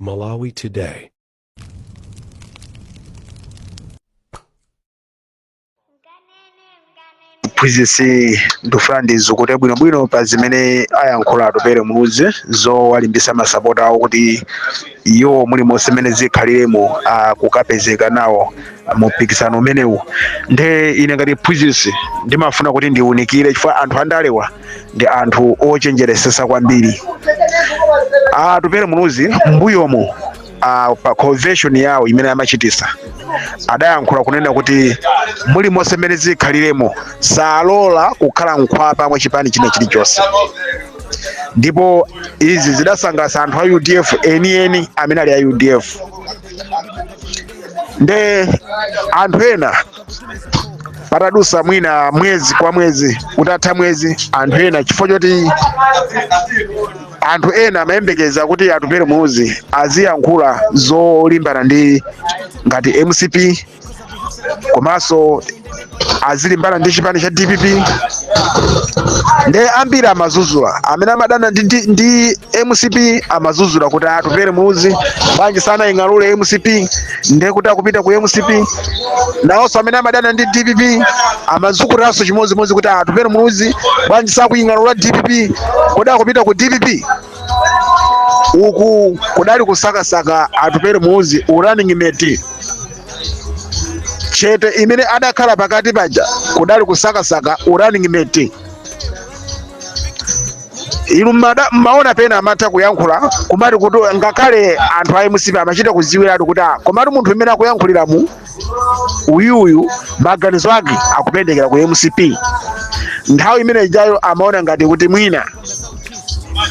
Malawi Today. Phunzitsi ndufrandizo kuti bwinobwino pa zimene ayankhula atupere munuzi zowalimbisa masapota awo kuti iwo mulimonse mmene zikhaliremo kukapezeka nawo mu mpikisano umenewu. Nde ine ngati phunzitsi ndimafuna kuti ndiwunikire chifukwa anthu andalewa ndi anthu ochenjeresesa kwambiri. Atupere munuzi mbuyomo pa convention yawo imene amachitisa adayankhula kunena kuti mulimonse mmene zikhaliremo salola kukhala nkhwapa mwa chipani china chilichonse, ndipo izi zidasangalatsa anthu a UDF enieni amene ali a UDF. Nde anthu ena patadusa mwina mwezi kwa mwezi utatha mwezi, anthu ena chifukwa choti anthu ena amayembekeza kuti atupere munuzi aziyankhula zolimbana ndi ngati MCP komanso azilimbana ndi chipani cha DPP. Nde ambiri amazuzula amene amadana ndi MCP amazuzula kuti atupere munuzi bwanji sanaying'alule MCP nde kuti akupita ku MCP. Nawonso amene amadana ndi DPP amazukulaso chimodzimodzi kuti atupere munuzi bwanji sakuying'alula DPP kodi akupita ku DPP. Uku kudali kusakasaka atupere munuzi running mate chete imene adakhala pakati paja kudali kusakasaka running mate. Inu mmaona pena amatha kuyankhula kumati kuti ngakhale anthu a MCP amachita kuziwiratu kuti komatu munthu imene akuyankhuliramu uyuyu maganizo ake akupendekera ku MCP. Nthawi imene ijayo amaona ngati kuti mwina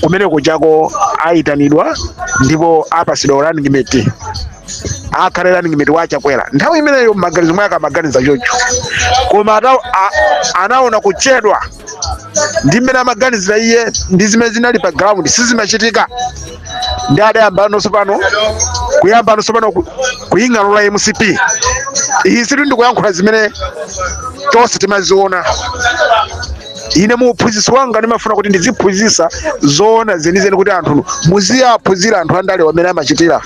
kumene kujako ayitanidwa ndipo apasidwa running mate akhale running mate wachakwera. Nthawi imeneyo maganizo mwake amaganiza chocho, koma anaona kuchedwa ndi mmene amaganizira iye ndi zimene zinali pa ground sizimachitika. Ndi adayambanonso pano kuying'alula MCP. Izi situ ndikuyankhula zimene tonse timaziona. Ine muphunzitsi wanga ndimafuna kuti ndiziphunzitsa zoona zenizeni kuti anthu muziyaphunzira anthu andalewa amene amachitira.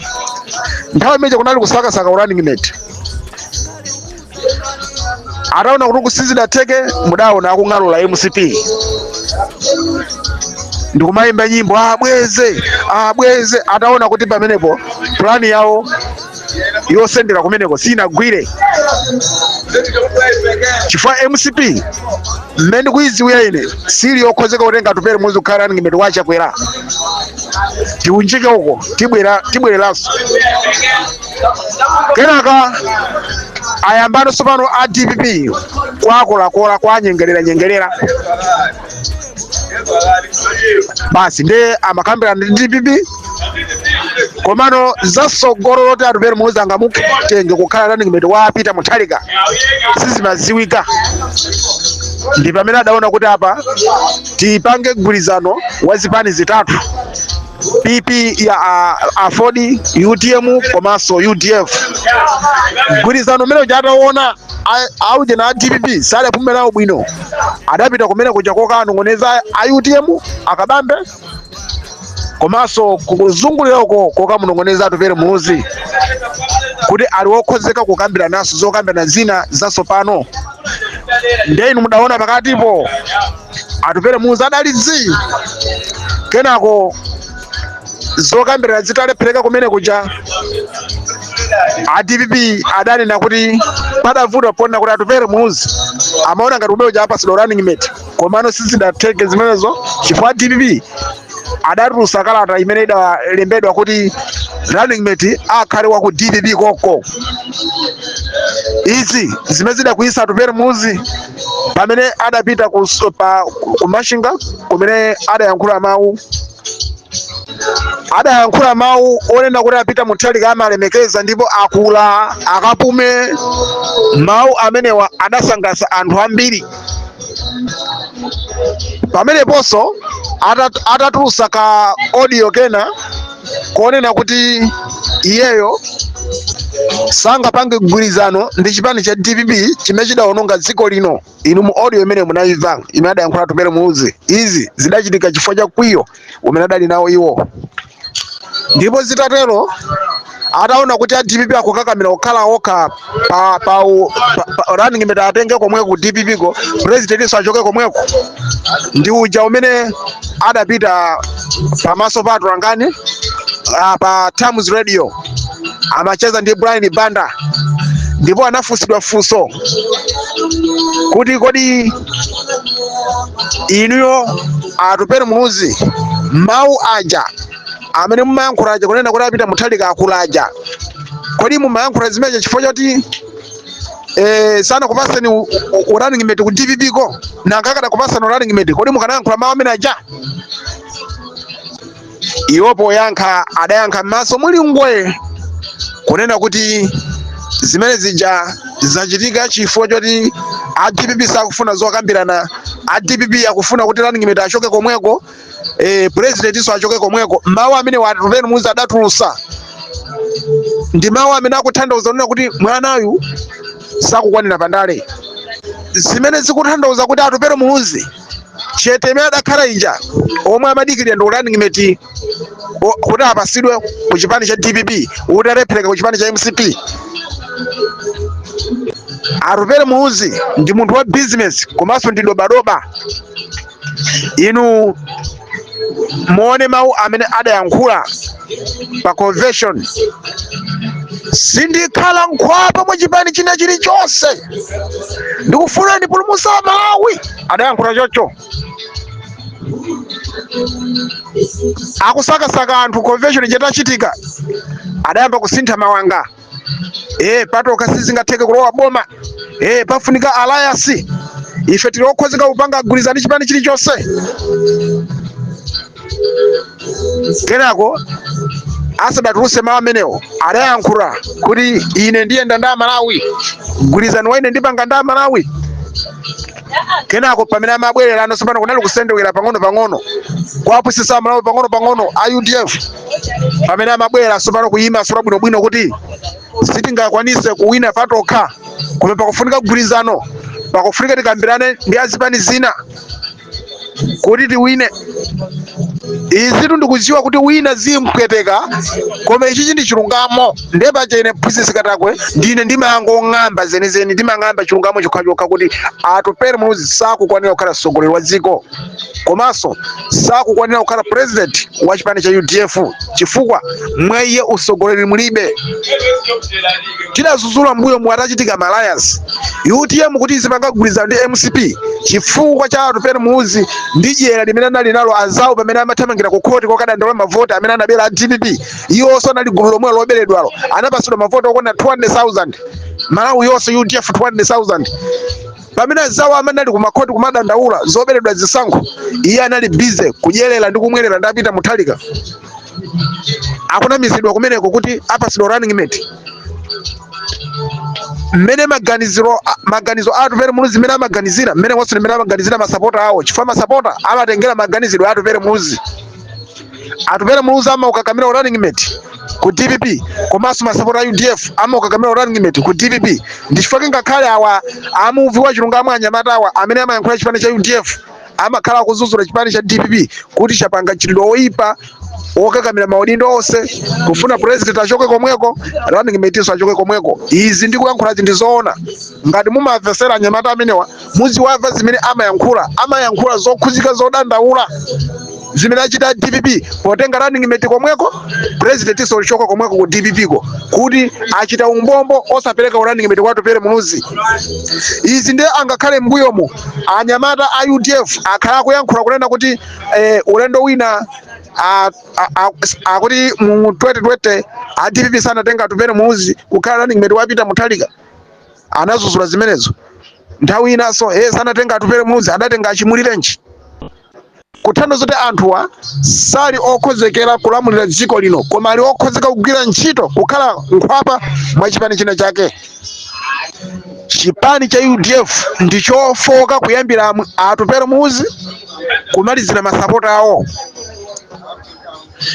Nthawi imene kunali kusakasaka running mate ataona kuti kusizidatheke mudaona akung'alula MCP ndikumayimba nyimbo abweze ataona kuti pamenepo plani yawo yosendera kumeneko sinagwire. Chifukwa MCP mmene kuyiziwira ine sili yokhozeka kutenga atupere munuzi kukhala running mate wachakwera. Tiunjike uko tibwereranso kenaka ayambanonso pano a DPP kwakolakola kwanyengerera basi nde amakambirana ndi DPP komano zasogolo loti atupere munuzi angamutenge kukhala running mate wapita muthalika sizimaziwika. Ndi pamene adaona kuti apa tipange mgwirizano wa zipani zitatu, PP ya Afodi, UTM komanso UDF. Mgwirizano umene uja ataona auje na DPP sale apumirawo bwino adapita kumene kuja kokanong'oneza a UTM akabambe komanso kukuzungulira uko kokamunong'oneza atupere munuzi kuti ali wokhozeka kukambira naso zokambirana zina zasopano. Nde inu mudaona pakatipo atupere munuzi adalizi kenako zokambirana zitalephereka kumene kuja a DPP adanena kuti padavuta pona kuti atupere munuzi amaona ngati umene uja apasidwa running mate komano sizidatheke zimenezo chifukwa DPP adatulutsa kalata imene idalembedwa kuti running mate akhale wa ku DPP koko. Izi zimene zidakuyisa atupere munuzi pamene adapita ku Mashinga kumene adayankhula mawu onena kuti apita muthalika amalemekeza ndipo akula akapume mawu amenewa adasangalatsa anthu ambiri. Pameneponso atatulutsa ka audio kena konena kuti iyeyo sangapange mgwirizano ndi chipani cha DPP chimene chidawononga dziko lino. Inu mu audio imene munayimva imene adayankhula atupere munuzi, izi zidachitika chifukwa cha kwiyo umene adali nawo iwo. ndipo zitatero ataona kuti a DPP akukakamira kukhala okha pa running mate atenge komweko ku DPP ko president achoke komweko ndi uja umene adapita pamaso pa Torangani pa Times Radio amacheza ndi Brian Banda, ndipo anafunsidwa funso kuti kodi inuyo atupere munuzi mawu aja amene mumayankhulaja kunena kuti apita Mutharika akulaja, kodi mumayankhula zimenezo chifukwa choti sana kupasani running mate ku DPP ko nangakada kupasani running mate, kodi mukanayankhula mawu amene aja? Iwopo yankha adayankha m'maso muli ngwe kunena kuti zimene zija zachitika chifukwa choti a DPP sakufuna zokambirana, a DPP akufuna kuti running mate achoke komweko, president iso achoke komweko. Mawu amene watupere muzi adatulusa ndi mawu amene akutanthauza kunena kuti mwanayu sakukwanira pandale, zimene zikutanthauza kuti atupere muzi chete imene adakhala ija omwe amadikirira ndi running mate kuti apasidwe ku chipani cha DPP kuti alephereka ku chipani cha MCP. Atupere muzi ndi munthu wa business komanso ndi dobadoba. Inu muone mawu amene adayankhula pa convention: sindikhala nkhwapa mu chipani china chilichonse, ndikufuna ndipulumutsa Malawi. Adayankhula chocho. Akusakasaka anthu convention chetachitika adayamba kusintha mawanga. Patoka sizingatheke kulowa boma, pafunika alliance, ife tili okhozeka kupanga agulizani chipani chilichonse. Kenako asadatuluse mawu amenewo adayankhula kuti ine ndiyenda nda Malawi, gulizani waine ndipanga nda Malawi. Kenako pamene amabwerera ano sopano kunali kusendewera pang'ono kuapusisa Malawi pang'ono a UDF, pamene amabwerera sopano kuyima sura bwinobwino kuti sitingakwanise kuwina patokha, koma pakufunika kugulizano, pakufunika tikambirane ndi azipani zina kuti tiwine. Izi ndikudziwa kuti wina zimpweteka, koma ichi ndi chilungamo. Ndeba chene phunzitsi katakwe ndine ndimangong'amba zenizeni, ndimang'amba chilungamo chokha kuti atupere muzi sakukwanira kukhala mtsogoleri wa dziko, komanso sakukwanira kukhala president wa chipani cha UDF chifukwa mwa iye utsogoleri mulibe. Tidazuzula mbuyo mwatachitika alliance UTM kuti izipangagulizana ndi MCP chifukwa cha atupere muzi ndi jera limene anali nalo azawo pamene amathamangira ku khoti kokadandaula mavoti amene anabera a DPP. Iwo onse anali gulu lomwe loberedwalo, anapasidwa mavoti okwana 200,000 Malawi yonse UDF 200,000. Pamene azawo amene ali kumakhoti kumadandaula zoberedwa zisankho, iye anali busy kudyerera ndi kumwerera ndapita Mutharika. Akunamizidwa kumeneko kuti apasidwa running mate. Mmene maganizo atupere muzi mmene amaganizira, mmene wonse mmene amaganizira masapota awo, chifukwa masapota amatengera maganizidwe atupere muzi. Atupere muzi amaukakamira running mate ku DPP, komanso masapota a UDF amaukakamira running mate ku DPP. Ndi chifukwa ngakhale awa amuvi wa chilungamo anyamata awa amene amayankhula chipani cha UDF amakhala kuzuzula chipani cha DPP kuti chapanga chililo oyipa okakamira maudindo onse kufuna president achoke komweko, running mate iso achoke komweko. Izi ndikuyankhula ndi zoona. Ngati mumamvesera anyamata amenewa muziwamva zimene amayankhula zokhuzika zodandaula zimene achita DPP potenga running mate komweko, president iso lichoka komweko ku DPP ko kuti achita umbombo osapereka running mate kwa atupere muzi. Izi ndi angakhale mbuyomo anyamata a UDF akhala kuyankhula kunena kuti ulendo wina akuti mu 2020 a DPP sanatenga atupere muzi kukhala running mate wapita Mutharika, anazuzula zimenezo. Nthawi inaso sanatenga atupere muzi adatenga achimulirenji. Kutanthauza kuti anthuwa sali okhozekera kulamulira dziko lino, koma ali okhozeka kugwira ntchito kukhala nkhwapa mwa chipani china chake. Chipani cha UDF ndi chofoka kuyambira atupere muzi kumalizira masapota awo.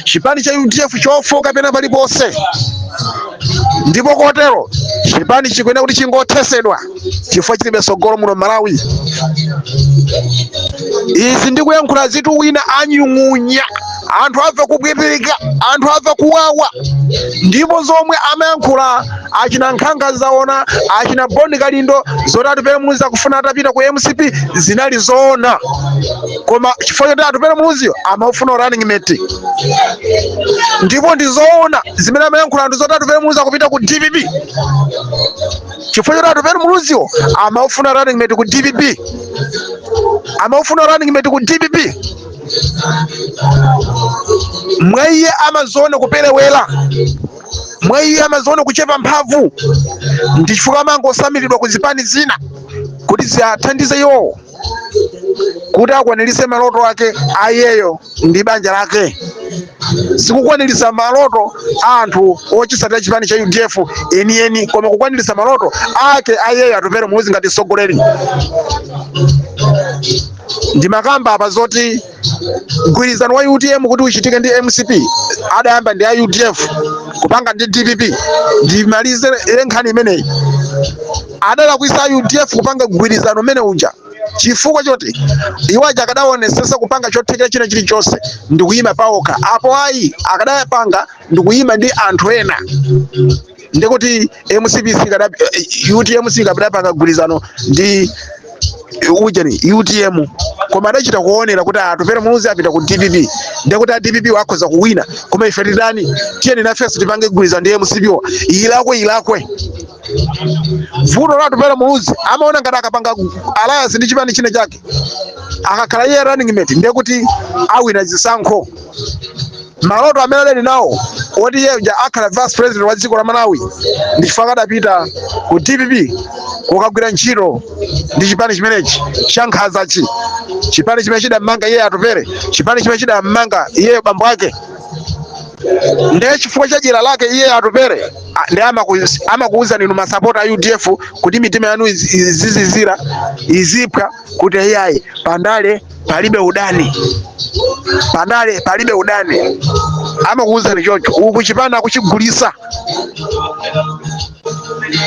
Chipani cha UDF chofoka pena paliponse, ndipo kotero chipani chikuyenera kuti chingothesedwa chifukwa chilibe tsogolo muno Malawi. Izi ndikuyankhula zitu wina anyung'unya anthu amve kubwirika, anthu amve kuwawa. Ndipo zomwe amayankhula achina Nkhanga zaona, achina Boni Kalindo zoti Atupele Muzi akufuna atapita ku MCP zinali zoona, koma chifukwa choti Atupele Muziyo amafuna running mate. Ndipo ndi zoona zimene amayankhula ndi zoti Atupele Muzi akupita ku DPP chifukwa choti Atupele Muziyo amafuna running mate ku DPP, amafuna running mate ku DPP. Mwaiye amazone kuperewera, mwaiye amazone kuchepa mphamvu, ndi chifukwa amangosamiridwa ku zipani zina kuti ziathandize iwowo kuti akwaniritse maloto ake ayeyo ndi banja lake. Sikukwanirisa maloto anthu ochisatira chipani cha UDF enieni, koma kukwanirisa maloto ake ayeyo Atupele Muzi ngati sogoleri. Ndi makamba apa zoti mgwirizano wa UTM kuti uchitike ndi MCP adayamba ndi UDF kupanga ndi DPP. Ndimalize nkhani imeneyi, adalakwisa UDF kupanga mgwirizano umene uja chifukwa choti iwaja akadaonesesa kupanga chothekera china chilichonse ndi kuyima pawokha. Apo ayi akadapanga ndi kuyima ndi anthu ena, ndikuti UTM sikadapanga mgwirizano ndi ujani UTM, koma adachita kuonera kuti Atupele Muzi apita ku DPP, ndikuti DPP wakhoza kuwina. Koma ife titani tiyeni nafenso tipange mgwirizano ndi MCP ilakwe. Vuto la Atupele Muzi amaona ngati akapanga alliance ndi chipani chine chake akakhala iye running mate ndikuti awina zisankho. Maloto amene ali nawo oti iye akhala vice president wa dziko la Malawi ndi chifukwa adapita ku DPP kukagwira ntchito ndi chipani chimenechi cha Nkhanzachi, chipani chimene chidamanga iye Atupele, chipani chimene chidamanga iye bambo ake. Ndiye chifukwa cha jira lake iye Atupele ndi amakuuza ninu masapota a UDF kuti mitima yanu izizizira izipwa kuti iyayi pandale palibe udani, pandale palibe udani. Amakuuza ni chocho uku chipani akuchigulisa.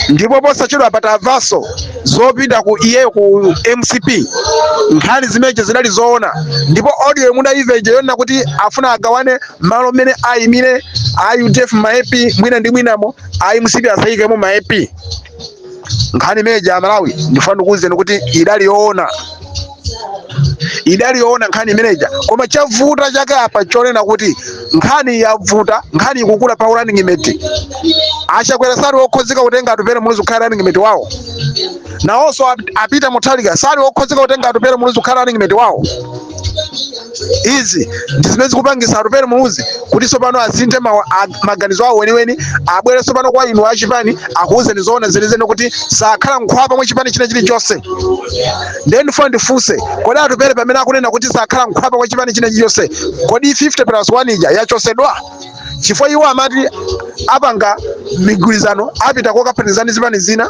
Ndipo posachedwa apata vaso zopita ku iyeyo ku MCP, nkhani zimenezo zinali zoona. Ndipo audio munaiveje yona kuti afuna agawane malo mene ayimire a UDF maepi mwina ndi mwinamo a MCP asayikemo maepi. Nkhani imeneyo ya Malawi ndifuna kuuzeni kuti idali yoona nkhani imeneyo, koma chavuta chake apa chonena kuti nkhani yavuta, nkhani ikukula pa running mate. Achakwera sali okhozeka kutenga Atupele Muzi kukhala running mate wawo, nawonso apita Mutharika sali okhozeka kutenga Atupele Muzi kukhala running mate wawo. Izi ndi zimene zikupangisa Atupele Muzi kuti sopano asinthe maganizo awo weniweni, abwere sopano kwa inu achipani akuuze ni zoona zenizeni kuti sakhala nkhwapa mwa chipani china chilichonse. Ndiye ndifuna ndifunse, kodi Atupele pamene akunena kuti sakhala nkhwapa kwa chipani china chilichonse, kodi 50+1 ija yachosedwa? Chifukwa iwo amati apanga migwirizano apita kokapatizana zipani zina,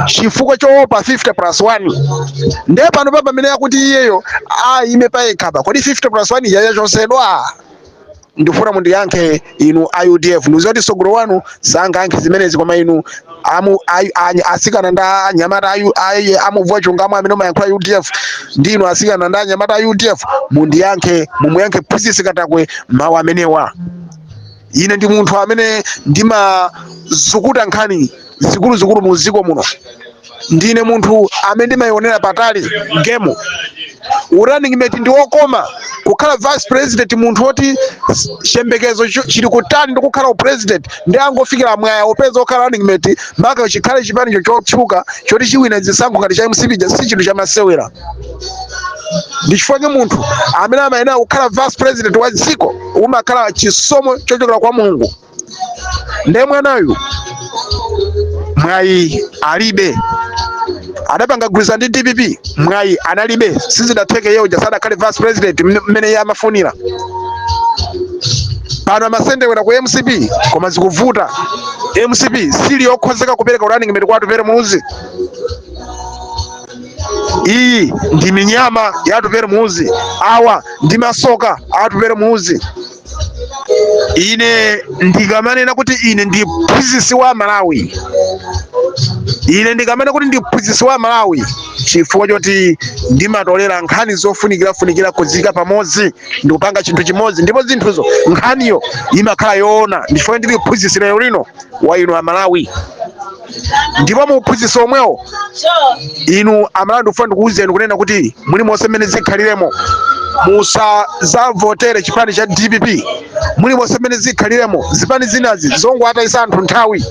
chifukwa choopa 50+1. Ndiye pano papa pamene akuti iyeyo ime payekhapa, kodi 50+1 ija yachosedwa? Ndifuna mundiyankhe inu UDF. Ndizoti sogolo wanu sangayankhe zimenezi, koma inu asikana nda anyamata amuvua chungamo amene mayankho UDF ndinu asikana nda anyamata UDF mundiyankhe, mumuyankhe Phunzitsi Katakwe mawu amenewa. Ine ndi munthu amene ndimazukuta nkhani zikulu mu dziko muno. Ndine munthu amene ndimayionera patali game. Running mate ndi wokoma kukhala vice president, munthu oti chembekezo chili kutali ndi kukhala president ndi angofikira mwaya opeza okhala running mate mpaka chikhale chipani chotchuka choti chiwina zisankho ngati cha MCP si chinthu chamasewera. Ndi chifukwa munthu amene amayenera kukhala vice president wa dziko umakhala chisomo chochokera kwa Mulungu. Ndiye mwanayu mwayi alibe, adapanga gwirizano ndi DPP mwayi analibe, sizidatheke yeyo jasada kale vice president mmene yamafunira. Pano amasendewera ku MCP koma zikuvuta. MCP sili yokhozeka kupereka running mate kwa Atupele Muzi. Iyi ndi minyama ya Atupele Muzi, awa ndi masoka a Atupele Muzi. ine ndikamanena kuti ine ndi mphunzitsi wa Malawi, ine ndikamene kuti ndi mphunzitsi wa Malawi chifukwa choti ndimatolera nkhani zofunikira kuzika pamodzi ndikupanga chinthu chimodzi, ndipo zinthuzo nkhaniyo imakhala yoona, ndifuna ndili mphunzitsi lero lino wa inu a Malawi. Ndipo mu uphunzitsi omwewo inu Amalawi ndikufuna ndikuwuzeni kunena kuti muli monse mmene zikhaliremo musazavotere chipani cha DPP, muli monse mmene zikhaliremo zipani zinazi zongowatayisa anthu nthawi,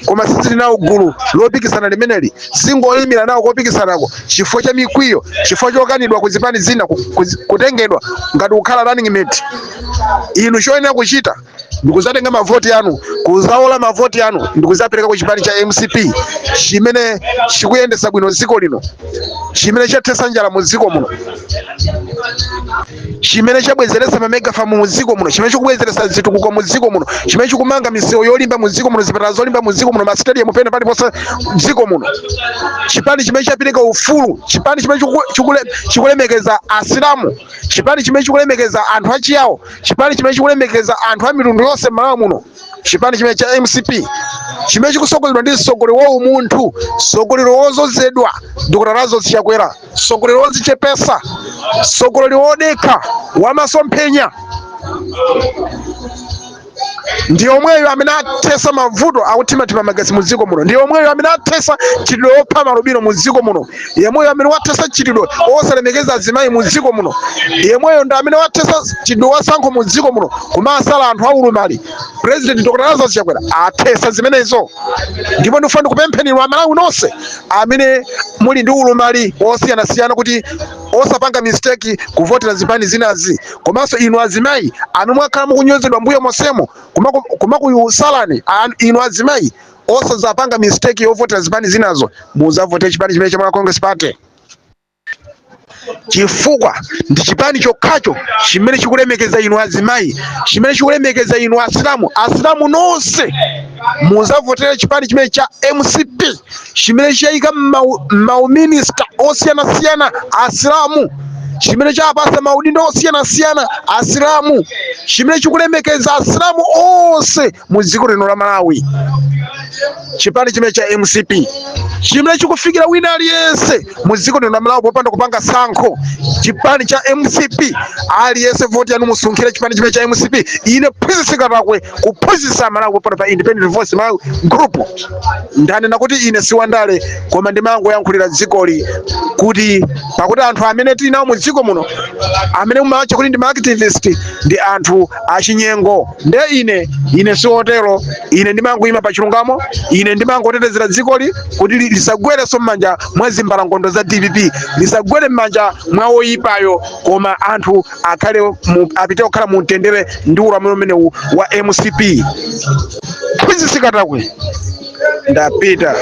koma sizili nawo gulu lopikisana limeneli, zingoyimira nawo kopikisanako chifukwa cha mikwiyo, chifukwa chokanidwa ku zipani zina kutengedwa ngati kukhala running mate. Inu choyenera kuchita ndikuzatenga mavoti anu, kuzaola mavoti anu ndikuzapereka ku chipani cha MCP chimene chikuyendesa bwino dziko lino, chimene chathetsa njala mu dziko muno, chimene chabwezeretsa mamegafamu mu dziko muno, chimene chikubwezeretsa zitukuko mu dziko muno, chimene chikumanga misewu yolimba mu dziko muno, zipatala zolimba mu dziko muno, mastadium pene paliponse dziko muno, chipani chimene chapereka ufulu, chipani chimene chikulemekeza asilamu, chipani chimene chikulemekeza anthu achiyawo, chipani chimene chikulemekeza anthu a mitundu yonse Malawi muno, chipani chimene cha MCP chimene chikusogoleredwa ndi mtsogoleri wa umunthu, mtsogoleri wozozedwa Dr. Lazarus Chakwera, mtsogoleri wodzichepesa, mtsogoleri wodekha wamasomphenya. Ndi omweyo amene athesa mavuto akuthimathima magazi mu dziko muno, ndi omweyo amene athesa chitidwe opha malubiro mu dziko muno, yemweyo amene wathesa chitidwe osalemekeza azimayi mu dziko muno, yemweyo ndi amene wathesa chitidwe wasankho mu dziko muno kumasala anthu aulumali. President Dr. Lazarus Chakwera athesa zimenezo. Ndipo ndifuna ndikupempheni inu Amalawi nonse amene muli ndi ulumali osiyanasiyana kuti osapanga mistake kuvotera zipani zinazi, komanso inu azimayi amene mwakhala mukunyozedwa mbuyo mosemo kumakusalani, inu azimayi osazapanga mistake yovotera zipani zinazo, muzavote chipani chimene cha Congress Party, chifukwa ndi chipani chokhacho chimene chikulemekeza inu azimayi, chimene chikulemekeza inu asilamu nonse. Muzavotere chipani chimene cha MCP chimene chayika mauminista osiyanasiyana asilamu, chimene chapasa maudindo osiyanasiyana asilamu, chimene chikulemekeza asilamu onse mu dziko lino la Malawi. Chipani chimene cha MCP chimene chikufikira wina aliyense mu dziko lino la Malawi popanda kupanga sankho. Chipani cha MCP aliyense voti yanu musunkhire chipani chimene cha MCP. Ine Mphunzitsi Katakwe kuphunzitsa Malawi popanda pa Independent Voice Malawi Group ndanena kuti ine siwandale, koma ndimangoyankhulira dzikoli kuti pakuti anthu amene tili nawo mu dziko muno amene mumawacha kuti ndi activist ndi anthu achinyengo. Nde ine siwotero, ine ndimangoyima pa chilungamo, ine ndimangotetezera dzikoli kuti lisagwerenso m'manja mwa zimbalangondo za DPP, lisagwere m'manja mwa oyipayo, koma anthu akhale apite kukhala mu mtendere ndi ulamuliro umenewu wa MCP. Mphunzitsi Katakwe ndapita.